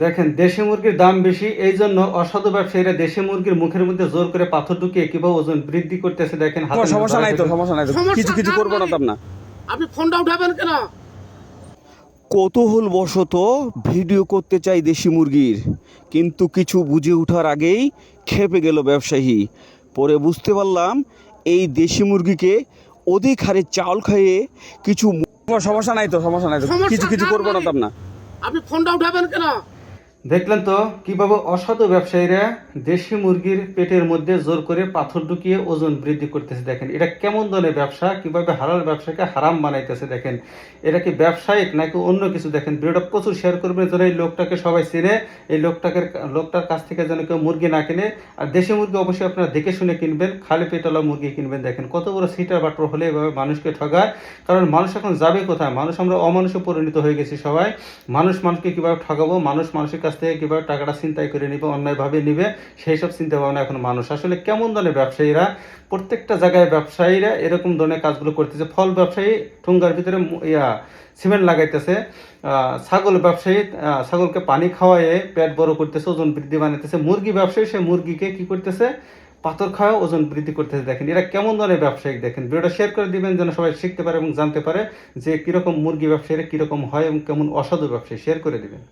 দেখেন, দেশি মুরগির দাম বেশি, এই জন্য অসাধু ব্যবসায়ীরা দেশি মুরগির মুখের মধ্যে জোর করে পাথর ঢুকিয়ে কিভাবে ওজন বৃদ্ধি করতেছে দেখেন। সমস্যা নাই তো, সমস্যা নাই তো, কিছু কিছু করবো না তো না। আপনি ফোনটা উঠাবেন কেন? কৌতূহল বশত ভিডিও করতে চাই দেশি মুরগির, কিন্তু কিছু বুঝে ওঠার আগেই খেপে গেল ব্যবসায়ী। পরে বুঝতে পারলাম এই দেশি মুরগিকে অধিক হারে চাউল খাইয়ে কিছু সমস্যা নাই তো, সমস্যা নাই তো, কিছু কিছু করবো না তো না। আপনি ফোনটা উঠাবেন কেন? দেখলেন তো কিভাবে অসাধু ব্যবসায়ীরা দেশি মুরগির পেটের মধ্যে জোর করে পাথর ঢুকিয়ে ওজন বৃদ্ধি করতেছে। দেখেন এটা কেমন ধরনের ব্যবসা, কিভাবে হালাল ব্যবসাকে হারাম বানাইতেছে। দেখেন এটা কি ব্যবসায়িক নাকি অন্য কিছু। দেখেন ভিডিওটা প্রচুর শেয়ার করবেন যেন এই লোকটাকে সবাই চিনে, এই লোকটার কাছ থেকে যেন কেউ মুরগি না কিনে। আর দেশি মুরগি অবশ্যই আপনারা দেখে শুনে কিনবেন, খালি পেটওয়ালা মুরগি কিনবেন। দেখেন কত বড় সিটার বাটর হলে এভাবে মানুষকে ঠগায়। কারণ মানুষ এখন যাবে কোথায়? মানুষ আমরা অমানুষে পরিণত হয়ে গেছি সবাই। মানুষকে কীভাবে ঠকাবো, মানুষের কাছ থেকে কীভাবে টাকাটা ছিনতাই করে নিবে, অন্যায়ভাবে নিবে, সেই সব চিন্তা ভাবনা এখন মানুষ। আসলে কেমন ধরনের ব্যবসায়ীরা, প্রত্যেকটা জায়গায় ব্যবসায়ীরা এরকম ধরনের কাজগুলো করতেছে। ফল ব্যবসায়ী ঠুঙ্গার ভিতরে সিমেন্ট লাগাইতেছে, ছাগল ব্যবসায়ী ছাগলকে পানি খাওয়ায়ে পেট বড় করতেছে, ওজন বৃদ্ধি বানাইতেছে। মুরগি ব্যবসায়ী সে মুরগিকে কি করতেছে? পাথর খাওয়া ওজন বৃদ্ধি করতেছে। দেখেন এরা কেমন ধরনের ব্যবসায়িক। দেখেন ভিডিওটা শেয়ার করে দিবেন যেন সবাই শিখতে পারে এবং জানতে পারে যে কীরকম মুরগি ব্যবসায়ীরা কীরকম হয় এবং কেমন অসাধু ব্যবসায়ী। শেয়ার করে দিবেন।